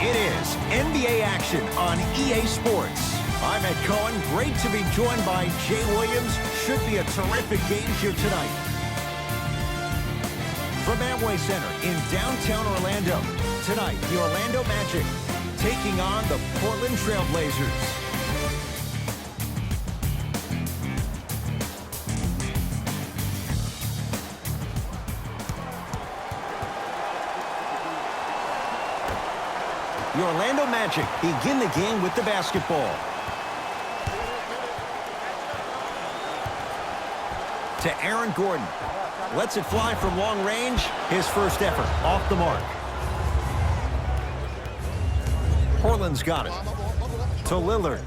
It is NBA action on EA Sports. I'm Ed Cohen. Great to be joined by Jay Williams. Should be a terrific game here tonight. From Amway Center in downtown Orlando, tonight the Orlando Magic taking on the Portland Trail Blazers. The Orlando Magic begin the game with the basketball. To Aaron Gordon. Lets it fly from long range. His first effort off the mark. Portland's got it. To Lillard.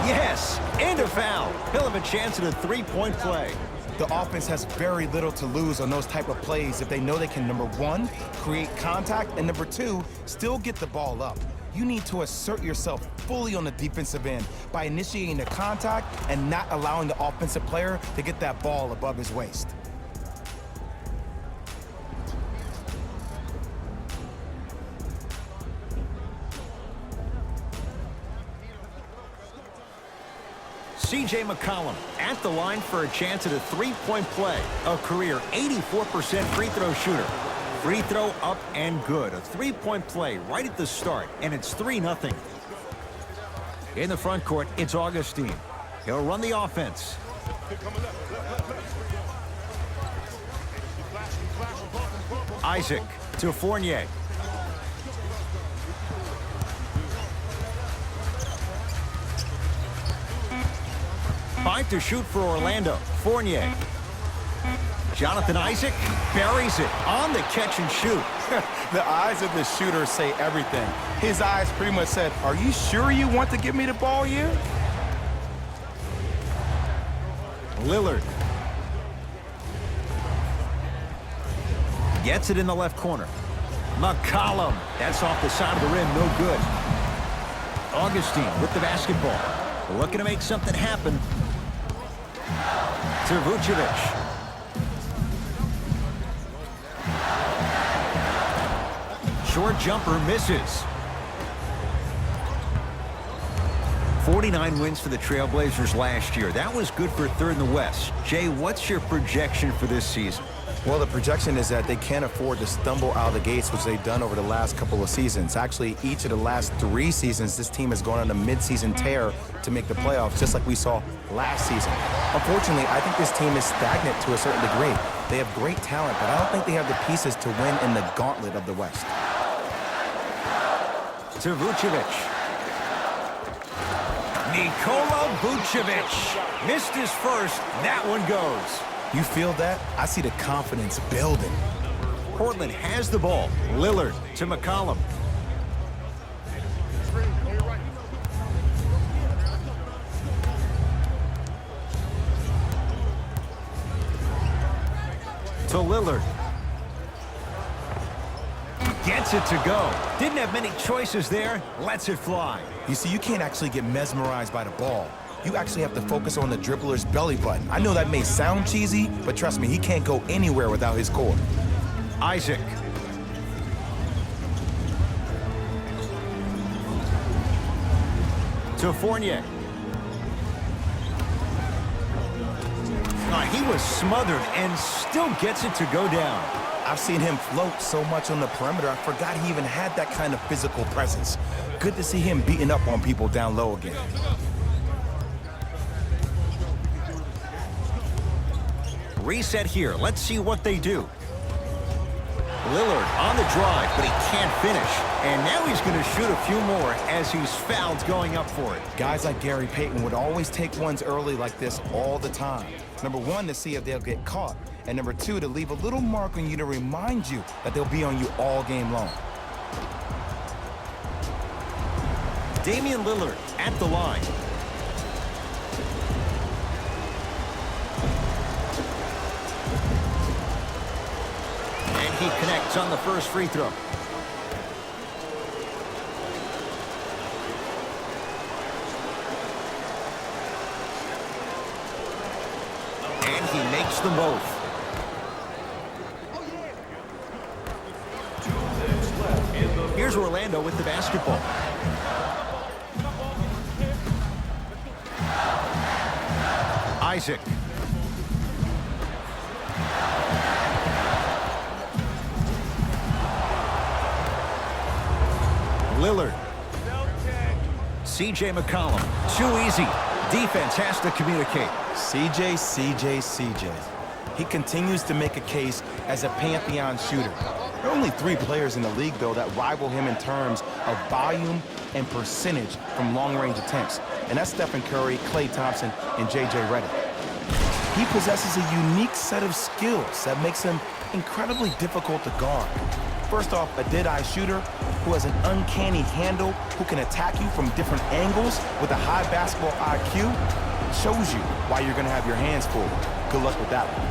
Yes, and a foul. He'll have a chance at a three-point play. The offense has very little to lose on those type of plays if they know they can, number one, create contact, and number two, still get the ball up. You need to assert yourself fully on the defensive end by initiating the contact and not allowing the offensive player to get that ball above his waist. C.J. McCollum at the line for a chance at a three-point play. A career 84% free throw shooter. Free throw up and good. A three-point play right at the start, and it's 3-0. In the front court, it's Augustine. He'll run the offense. Isaac to Fournier. Five to shoot for Orlando. Fournier. Jonathan Isaac buries it on the catch and shoot. The eyes of the shooter say everything. His eyes pretty much said, "Are you sure you want to give me the ball here?" Lillard. Gets it in the left corner. McCollum. That's off the side of the rim. No good. Augustine with the basketball. Looking to make something happen. To Vucevic. Short jumper misses. 49 wins for the Trailblazers last year. That was good for third in the West. Jay, what's your projection for this season? Well, the projection is that they can't afford to stumble out of the gates, which they've done over the last couple of seasons. Actually, each of the last 3 seasons, this team has gone on a mid-season tear to make the playoffs, just like we saw last season. Unfortunately, I think this team is stagnant to a certain degree. They have great talent, but I don't think they have the pieces to win in the gauntlet of the West. To Vucevic. Nikola Vucevic missed his first. That one goes. You feel that? I see the confidence building. Portland has the ball. Lillard to McCollum. To Lillard. Gets it to go. Didn't have many choices there. Lets it fly. You see, you can't actually get mesmerized by the ball. You actually have to focus on the dribbler's belly button. I know that may sound cheesy, but trust me, he can't go anywhere without his core. Isaac. To Fournier. He was smothered and still gets it to go down. I've seen him float so much on the perimeter, I forgot he even had that kind of physical presence. Good to see him beating up on people down low again. Reset here. Let's see what they do. Lillard on the drive, but he can't finish. And now he's going to shoot a few more as he's fouled going up for it. Guys like Gary Payton would always take ones early like this all the time. Number one, to see if they'll get caught. And number two, to leave a little mark on you to remind you that they'll be on you all game long. Damian Lillard at the line. And he connects on the first free throw. And he makes them both. Orlando with the basketball. Isaac. Lillard. C.J. McCollum. Too easy. Defense has to communicate. CJ. He continues to make a case as a pantheon shooter. There are only 3 players in the league, though, that rival him in terms of volume and percentage from long-range attempts. And that's Stephen Curry, Klay Thompson, and J.J. Redick. He possesses a unique set of skills that makes him incredibly difficult to guard. First off, a dead-eye shooter who has an uncanny handle, who can attack you from different angles with a high basketball IQ, shows you why you're going to have your hands full. Good luck with that one.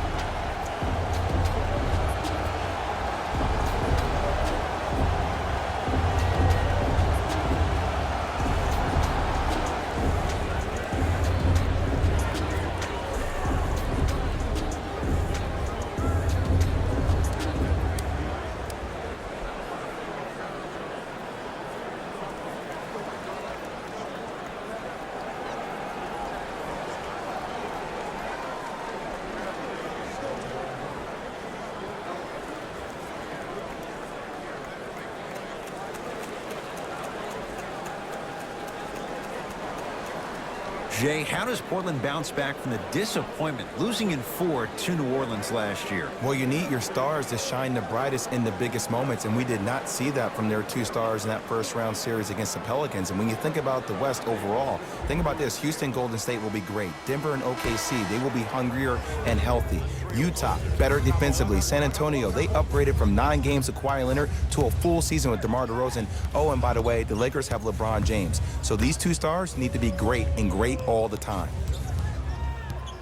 Jay, how does Portland bounce back from the disappointment losing in 4 to New Orleans last year? Well, you need your stars to shine the brightest in the biggest moments, and we did not see that from their 2 stars in that first-round series against the Pelicans. And when you think about the West overall, think about this. Houston, Golden State will be great. Denver and OKC, they will be hungrier and healthy. Utah, better defensively. San Antonio, they upgraded from 9 games with Kawhi Leonard to a full season with DeMar DeRozan. Oh, and by the way, the Lakers have LeBron James. So these 2 stars need to be great and great all the time.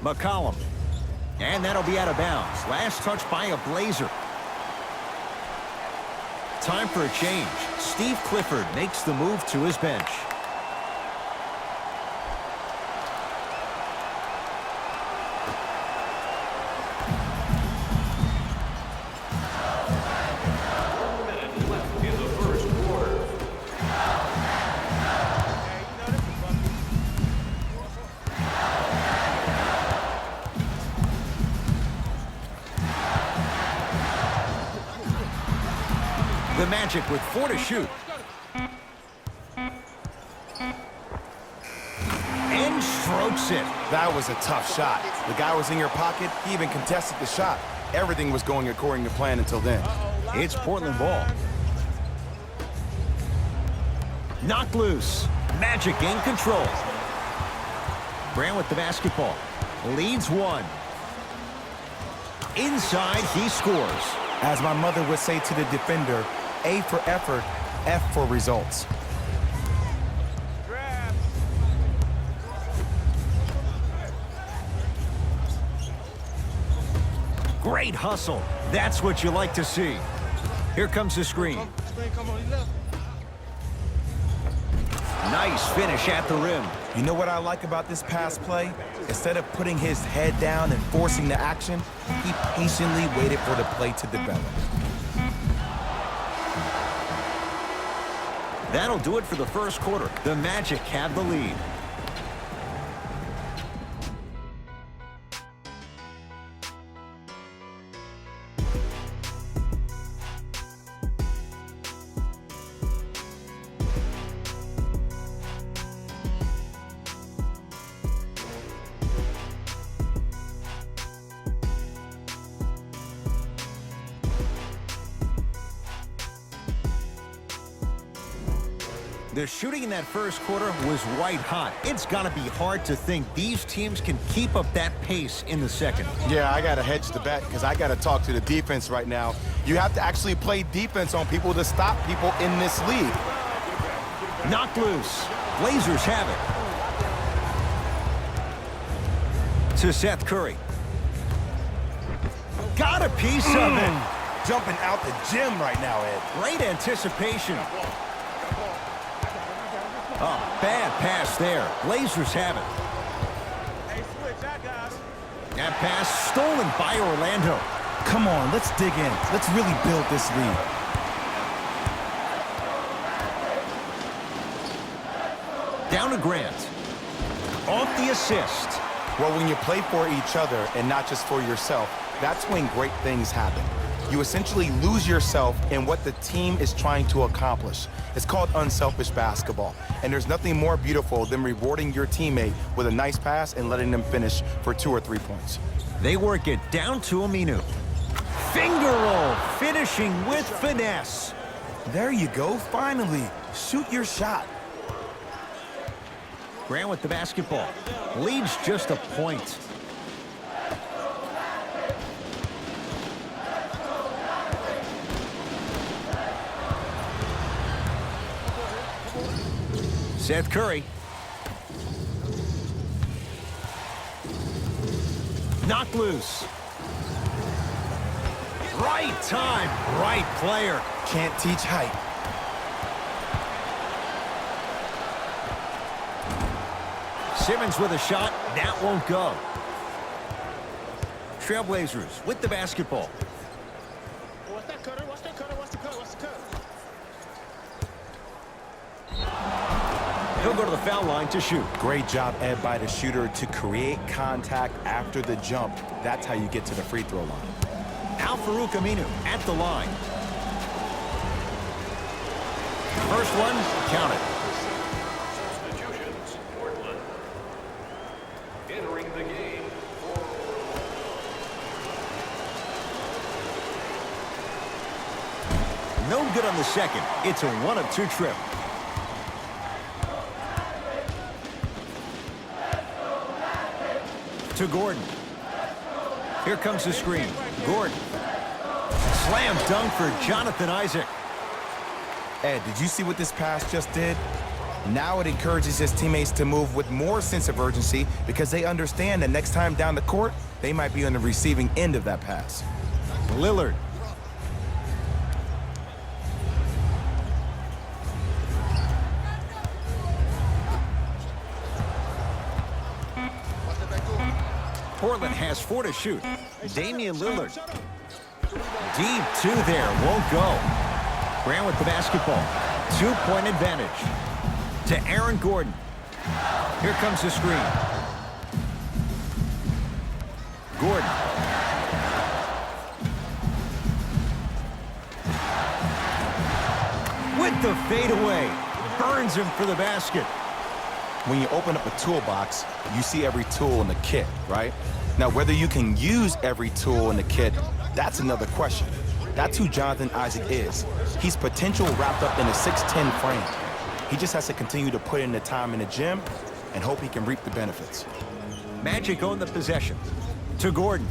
McCollum. And that'll be out of bounds. Last touch by a Blazer. Time for a change. Steve Clifford makes the move to his bench. The Magic with 4 to shoot. And strokes it. That was a tough shot. The guy was in your pocket. He even contested the shot. Everything was going according to plan until then. It's Portland ball. Knocked loose. Magic in control. Brown with the basketball. Leads 1. Inside, he scores. As my mother would say to the defender, A for effort, F for results. Great hustle. That's what you like to see. Here comes the screen. Nice finish at the rim. You know what I like about this pass play? Instead of putting his head down and forcing the action, he patiently waited for the play to develop. That'll do it for the first quarter. The Magic have the lead. The shooting in that first quarter was white hot. It's got to be hard to think these teams can keep up that pace in the second. Yeah, I got to hedge the bet because I got to talk to the defense right now. You have to actually play defense on people to stop people in this league. Knocked loose. Blazers have it. To Seth Curry. Got a piece of it. Jumping out the gym right now, Ed. Great anticipation. Oh, bad pass there. Blazers have it. That pass stolen by Orlando. Come on, let's dig in. Let's really build this lead. Down to Grant. Off the assist. Well, when you play for each other and not just for yourself, that's when great things happen. You essentially lose yourself in what the team is trying to accomplish. It's called unselfish basketball. And there's nothing more beautiful than rewarding your teammate with a nice pass and letting them finish for 2 or 3 points. They work it down to Aminu. Finger roll, finishing with finesse. There you go, finally. Shoot your shot. Grant with the basketball. Leads just a point. Seth Curry. Knocked loose. Right time, right player. Can't teach height. Simmons with a shot. That won't go. Trailblazers with the basketball. What's that cutter? What's that cutter? What's the cutter? What's the cutter? He'll go to the foul line to shoot. Great job, Ed, by the shooter to create contact after the jump. That's how you get to the free throw line. Al-Farouq Aminu at the line. First one, count it. Substitutions, Portland. Entering the game. No good on the second. It's a 1 of 2 trip. To Gordon. Here comes the screen. Gordon. Slam dunk for Jonathan Isaac. Ed, did you see what this pass just did? Now it encourages his teammates to move with more sense of urgency because they understand that next time down the court, they might be on the receiving end of that pass. Lillard. Portland has 4 to shoot. Damian Lillard. Deep 2 there. Won't go. Grant with the basketball. 2-point advantage. To Aaron Gordon. Here comes the screen. Gordon. With the fadeaway. Burns him for the basket. When you open up a toolbox, you see every tool in the kit, right? Now, whether you can use every tool in the kit, that's another question. That's who Jonathan Isaac is. He's potential wrapped up in a 6'10" frame. He just has to continue to put in the time in the gym and hope he can reap the benefits. Magic own the possession. To Gordon.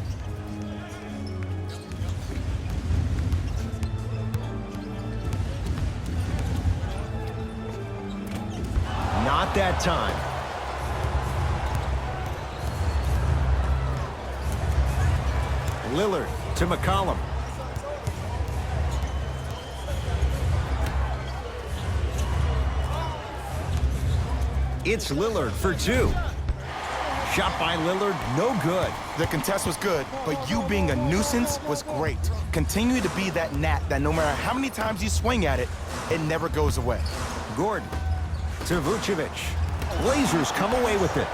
Not that time. Lillard to McCollum. It's Lillard for 2. Shot by Lillard, no good. The contest was good, but you being a nuisance was great. Continue to be that gnat that no matter how many times you swing at it, it never goes away. Gordon to Vucevic. Blazers come away with it.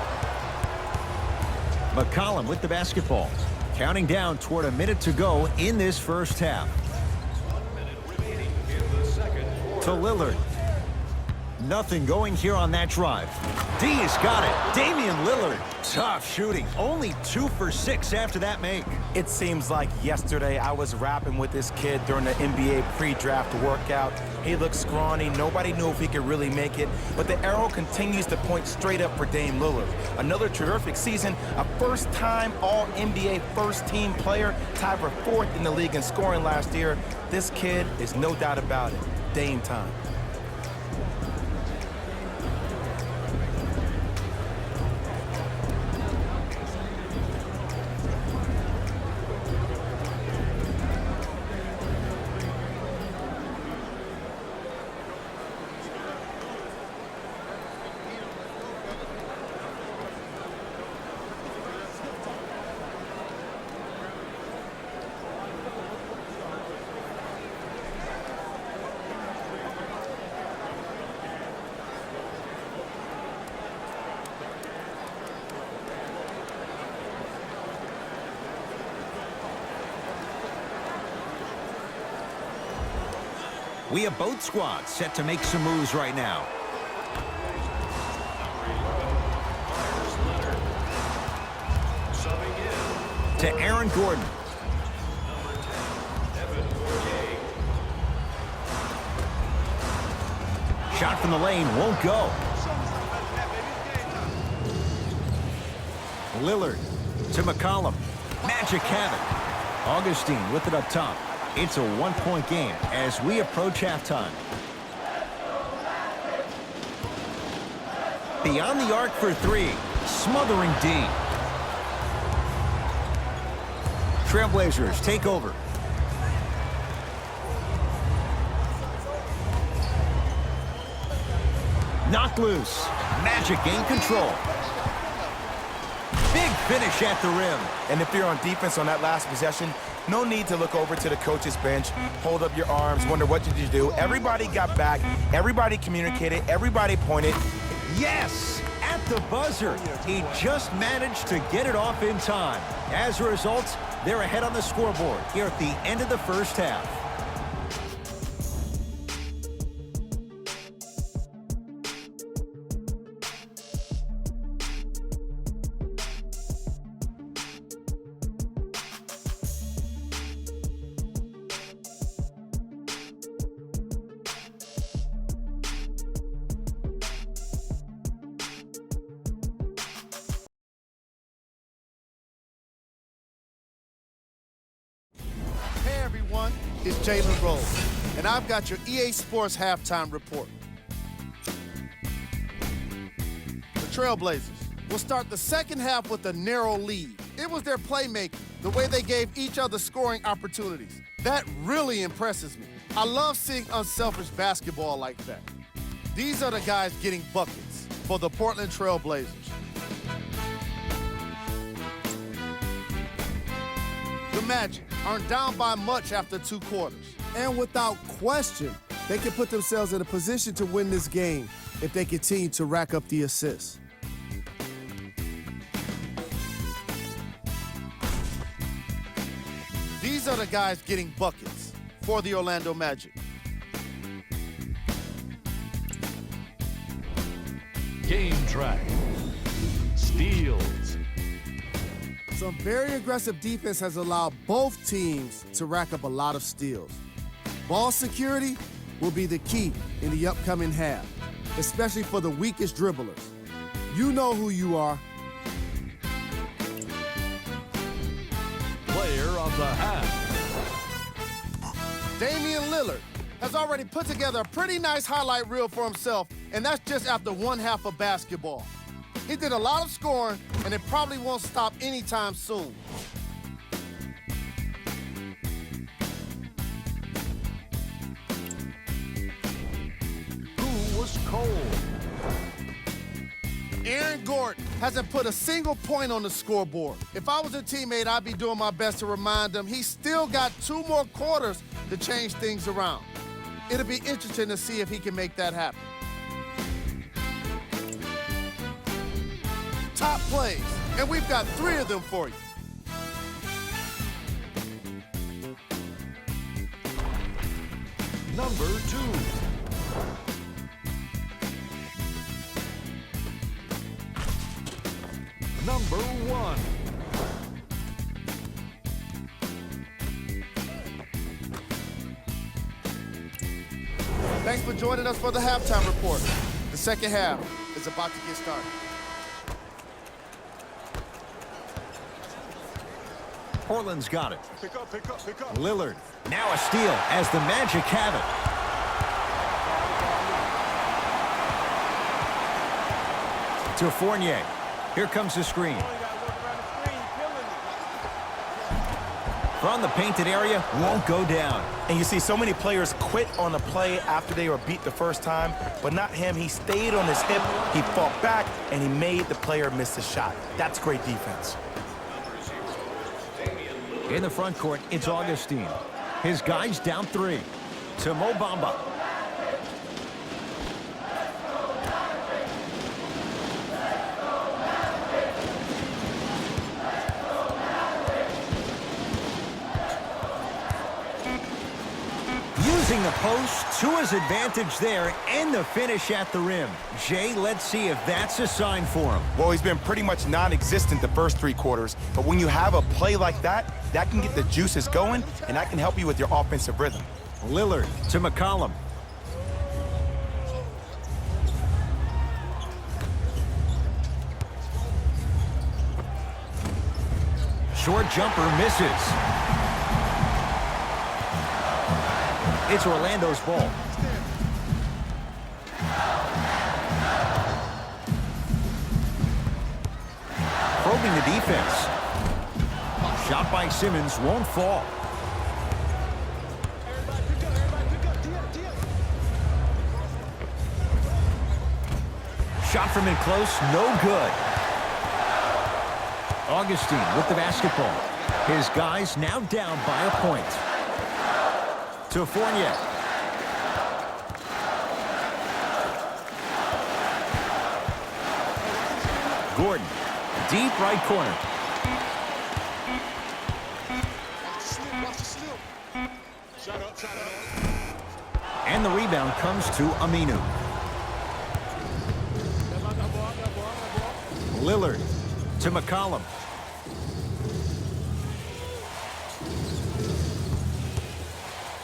McCollum with the basketball. Counting down toward a minute to go in this first half. 1 minute remaining in the second quarter. To Lillard. Nothing going here on that drive. D's got it. Damian Lillard. Tough shooting. Only 2 for 6 after that make. It seems like yesterday I was rapping with this kid during the NBA pre-draft workout. He looked scrawny. Nobody knew if he could really make it. But the arrow continues to point straight up for Dame Lillard. Another terrific season. A first-time All-NBA first-team player. Tied for 4th in the league in scoring last year. This kid is no doubt about it. Dame time. We have both squads set to make some moves right now. To Aaron Gordon. Shot from the lane won't go. Lillard to McCollum. Magic have it. Augustine with it up top. It's a one-point game as we approach halftime. Beyond the arc for three. Smothering D. Trailblazers take over. Knocked loose. Magic gain control. Big finish at the rim. And if you're on defense on that last possession, no need to look over to the coach's bench, hold up your arms, wonder what did you do. Everybody got back. Everybody communicated. Everybody pointed. Yes! At the buzzer. He just managed to get it off in time. As a result, they're ahead on the scoreboard here at the end of the first half. Hey everyone, it's Jalen Rose, and I've got your EA Sports halftime report. The Trailblazers will start the second half with a narrow lead. It was their playmaking, the way they gave each other scoring opportunities. That really impresses me. I love seeing unselfish basketball like that. These are the guys getting buckets for the Portland Trailblazers. The Magic aren't down by much after 2 quarters. And without question, they can put themselves in a position to win this game if they continue to rack up the assists. These are the guys getting buckets for the Orlando Magic. Game track. Steals. Some very aggressive defense has allowed both teams to rack up a lot of steals. Ball security will be the key in the upcoming half, especially for the weakest dribblers. You know who you are. Player of the half. Damian Lillard has already put together a pretty nice highlight reel for himself, and that's just after 1 half of basketball. He did a lot of scoring, and it probably won't stop anytime soon. Who was cold? Aaron Gordon hasn't put a single point on the scoreboard. If I was a teammate, I'd be doing my best to remind him he's still got 2 more quarters to change things around. It'll be interesting to see if he can make that happen. Top plays, and we've got 3 of them for you. Number 2. Number 1. Thanks for joining us for the halftime report. The second half is about to get started. Portland's got it. Pick up, pick up, pick up. Lillard. Now a steal as the Magic have it. To Fournier. Here comes the screen. From the painted area, won't go down. And you see so many players quit on the play after they were beat the first time, but not him. He stayed on his hip, he fought back, and he made the player miss the shot. That's great defense. In the front court, it's Augustine. His guys down 3. To Mo Bamba. Using the post to his advantage there and the finish at the rim. Jay, let's see if that's a sign for him. Well, he's been pretty much non-existent the first 3 quarters, but when you have a play like that, that can get the juices going, and that can help you with your offensive rhythm. Lillard to McCollum. Short jumper misses. It's Orlando's ball. Probing the defense. Shot by Simmons won't fall. Shot from in close, no good. Augustine with the basketball. His guys now down by a point. To Fournier. Gordon, deep right corner. And the rebound comes to Aminu. Lillard to McCollum.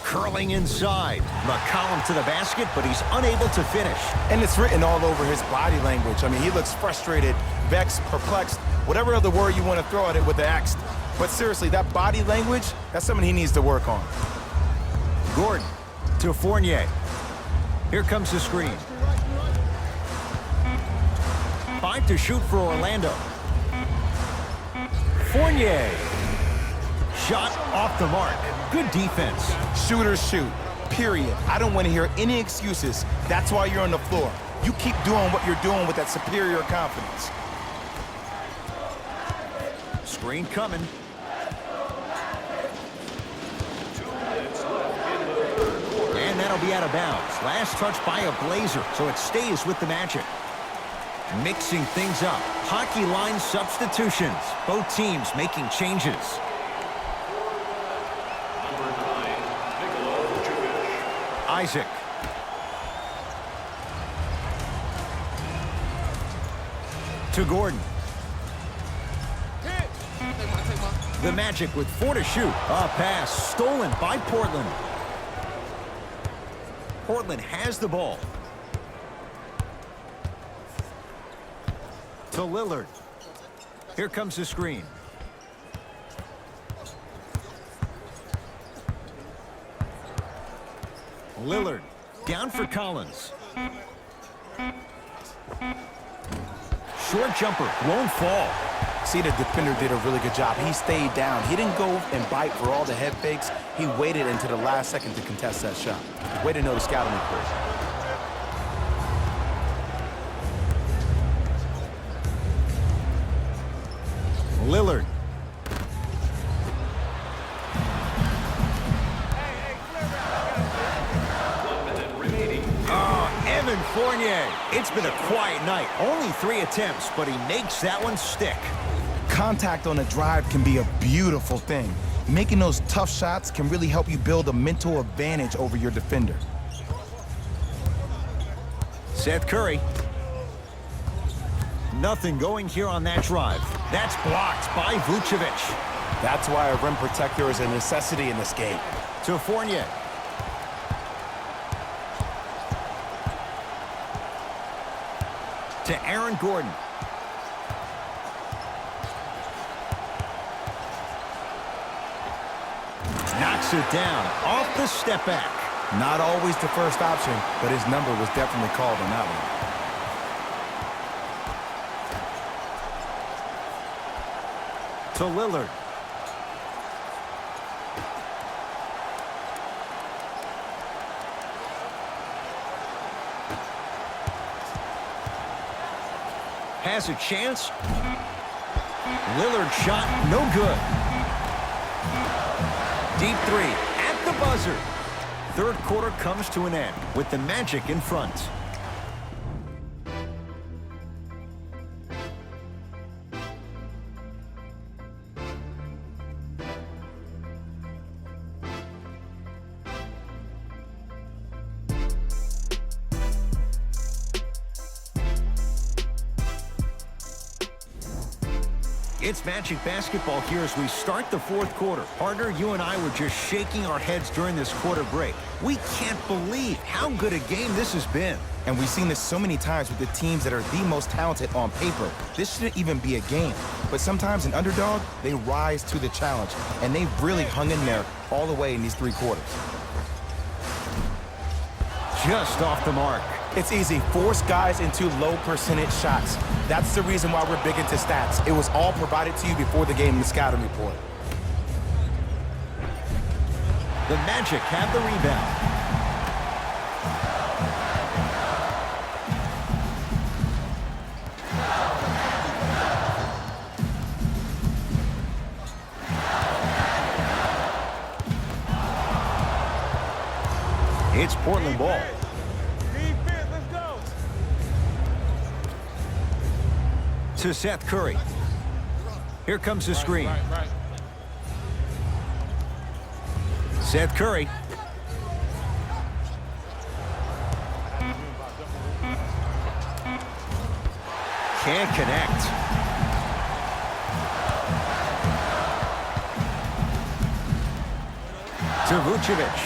Curling inside. McCollum to the basket, but he's unable to finish. And it's written all over his body language. I mean, he looks frustrated, vexed, perplexed, whatever other word you want to throw at it with the X. But seriously, that body language, that's something he needs to work on. Gordon to Fournier. Here comes the screen. 5 to shoot for Orlando. Fournier. Shot off the mark. Good defense. Shooters shoot, period. I don't want to hear any excuses. That's why you're on the floor. You keep doing what you're doing with that superior confidence. Screen coming. 2 minutes left in the third quarter. And that'll be out of bounds. Last touch by a Blazer, so it stays with the Magic. Mixing things up. Hockey line substitutions. Both teams making changes. Isaac. To Gordon. The Magic with 4 to shoot. A pass stolen by Portland. Portland has the ball. To Lillard. Here comes the screen. Lillard down for Collins. Short jumper won't fall. See, the defender did a really good job. He stayed down. He didn't go and bite for all the head fakes. He waited until the last second to contest that shot. Way to know the scouting report. Lillard. Evan Fournier. It's been a quiet night. Only 3 attempts, but he makes that one stick. Contact on a drive can be a beautiful thing. Making those tough shots can really help you build a mental advantage over your defender. Seth Curry. Nothing going here on that drive. That's blocked by Vucevic. That's why a rim protector is a necessity in this game. To Fournier. To Aaron Gordon. Knocks it down off the step back. Not always the first option, but his number was definitely called on that one. To Lillard. Has a chance. Lillard shot, no good. Deep 3 at the buzzer. Third quarter comes to an end with the Magic in front. It's Magic basketball here as we start the fourth quarter. Partner, you and I were just shaking our heads during this quarter break. We can't believe how good a game this has been. And we've seen this so many times with the teams that are the most talented on paper. This shouldn't even be a game. But sometimes an underdog, they rise to the challenge. And they've really hung in there all the way in these three quarters. Just off the mark. It's easy. Force guys into low percentage shots. That's the reason why we're big into stats. It was all provided to you before the game in the scouting report. The Magic have the rebound. It's Portland ball. Defense, let's go. To Seth Curry. Here comes the screen. Right. Seth Curry. Can't connect. To Vucevic.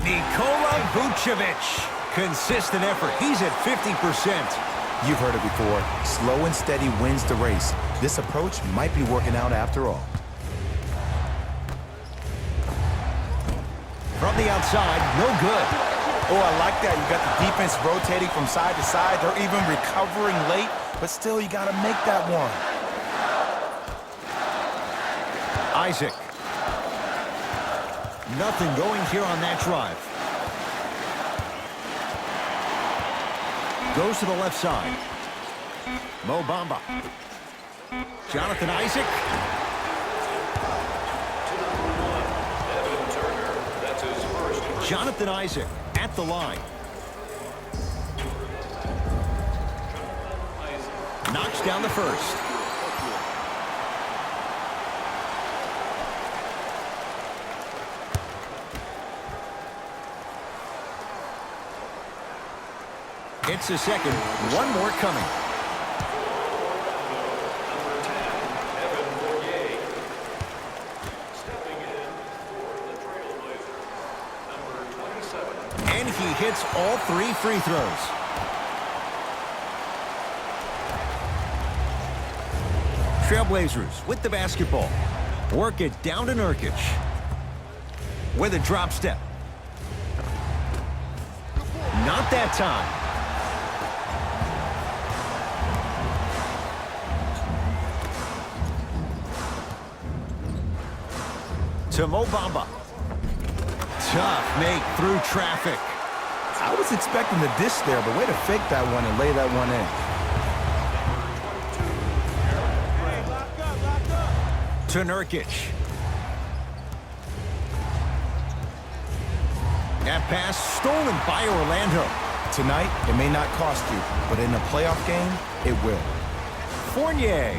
Nikola Vucevic. Consistent effort. He's at 50%. You've heard it before. Slow and steady wins the race. This approach might be working out after all. From the outside, no good. Oh, I like that. You got the defense rotating from side to side. They're even recovering late, but still, you got to make that one. Isaac. Nothing going here on that drive. Goes to the left side. Mo Bamba. Jonathan Isaac. Jonathan Isaac at the line. Knocks down the first. It's the second. One more coming. And he hits all three free throws. Trailblazers with the basketball. Work it down to Nurkic. With a drop step. Not that time. To Mo Bamba. Tough make through traffic. I was expecting the dish there, but way to fake that one and lay that one in. To Nurkic. That pass stolen by Orlando. Tonight, it may not cost you, but in a playoff game, it will. Fournier.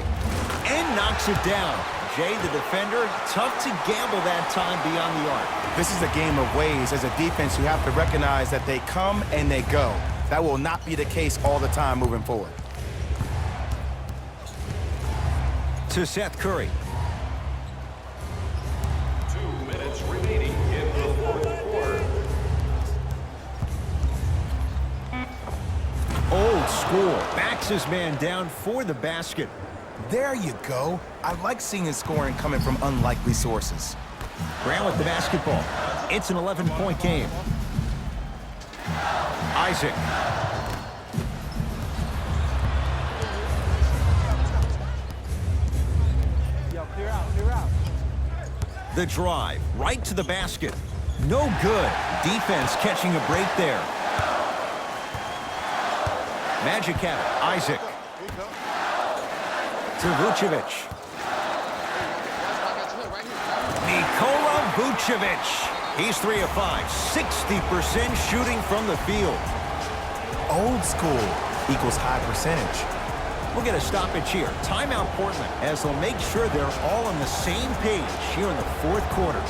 And knocks it down. Jay, the defender, tough to gamble that time beyond the arc. This is a game of ways. As a defense, you have to recognize that they come and they go. That will not be the case all the time moving forward. To Seth Curry. 2 minutes remaining in the fourth quarter. Old school. Backs his man down for the basket. There you go. I like seeing his scoring coming from unlikely sources. Grant with the basketball. It's an 11-point game. Isaac. Clear out. The drive. Right to the basket. No good. Defense catching a break there. Magic have it. Isaac. To Vucevic. Nikola Vucevic. He's 3 of 5. 60% shooting from the field. Old school equals high percentage. We'll get a stoppage here. Timeout Portland as they'll make sure they're all on the same page here in the fourth quarter.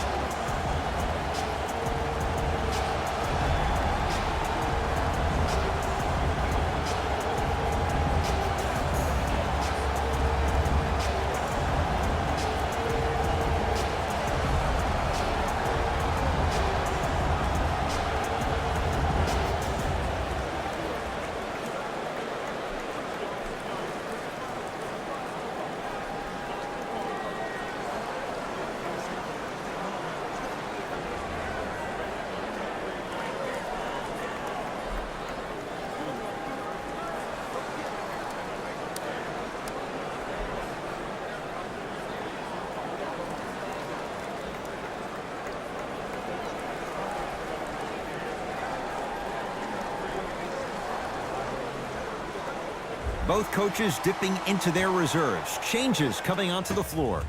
Both coaches dipping into their reserves. Changes coming onto the floor.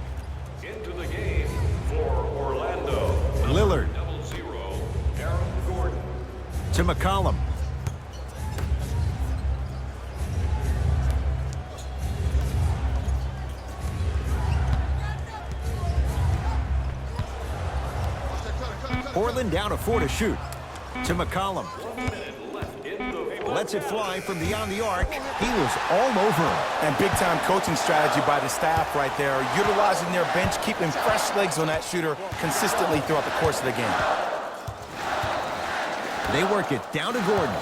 Into the game for Orlando. Lillard. 00, Aaron Gordon. To McCollum. Portland down to 4 to shoot. To McCollum. 1 minute left in the fourth. Lets it fly from beyond the arc. He was all over him. And big-time coaching strategy by the staff right there, utilizing their bench, keeping fresh legs on that shooter consistently throughout the course of the game. They work it down to Gordon.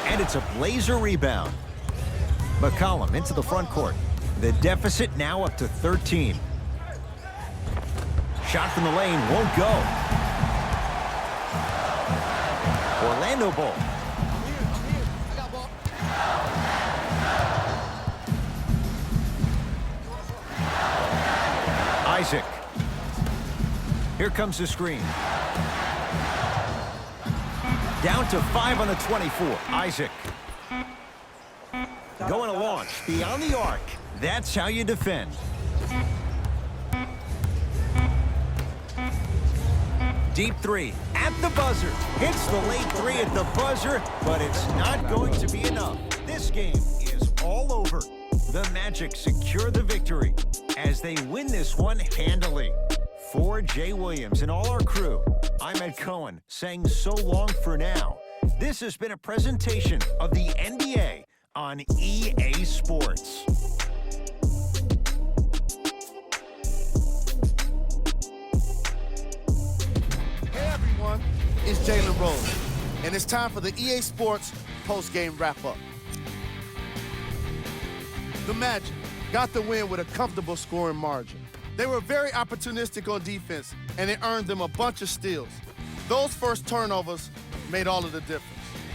And it's a Blazer rebound. McCollum into the front court. The deficit now up to 13. Shot from the lane won't go. Orlando ball. Isaac. Here comes the screen. Down to 5 on the 24. Isaac. Going to launch beyond the arc. That's how you defend. Deep three at the buzzer. Hits the late three at the buzzer, but it's not going to be enough. This game is all over. The Magic secure the victory as they win this one handily. For Jay Williams and all our crew, I'm Ed Cohen saying so long for now. This has been a presentation of the NBA on EA Sports. It's Jalen Rose, and it's time for the EA Sports post-game wrap-up. The Magic got the win with a comfortable scoring margin. They were very opportunistic on defense, and it earned them a bunch of steals. Those first turnovers made all of the difference.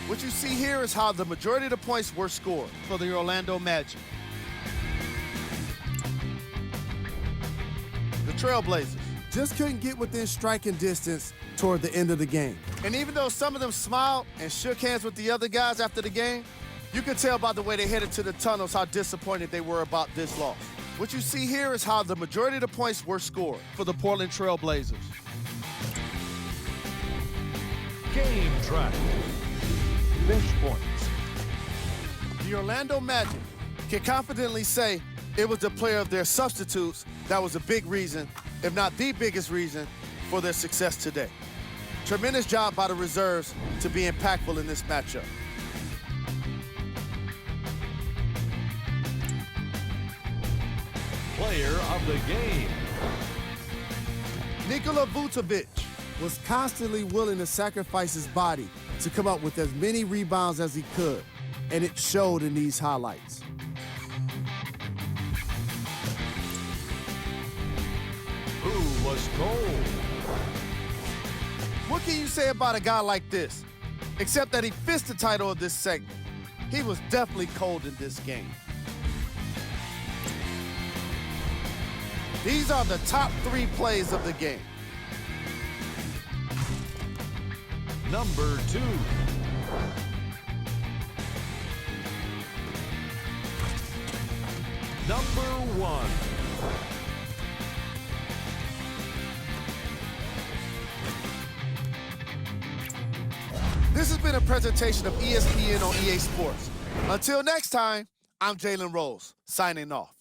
What you see here is how the majority of the points were scored for the Orlando Magic. The Trailblazers just couldn't get within striking distance toward the end of the game. And even though some of them smiled and shook hands with the other guys after the game, you could tell by the way they headed to the tunnels how disappointed they were about this loss. What you see here is how the majority of the points were scored for the Portland Trail Blazers. Game track. Bench points. The Orlando Magic can confidently say it was the player of their substitutes that was a big reason, if not the biggest reason, for their success today. Tremendous job by the reserves to be impactful in this matchup. Player of the game. Nikola Vucevic Was constantly willing to sacrifice his body to come up with as many rebounds as he could, and it showed in these highlights. Who was cold? What can you say about a guy like this? Except that he fits the title of this segment. He was definitely cold in this game. These are the top 3 plays of the game. Number 2. Number 1. This has been a presentation of ESPN on EA Sports. Until next time, I'm Jalen Rose, signing off.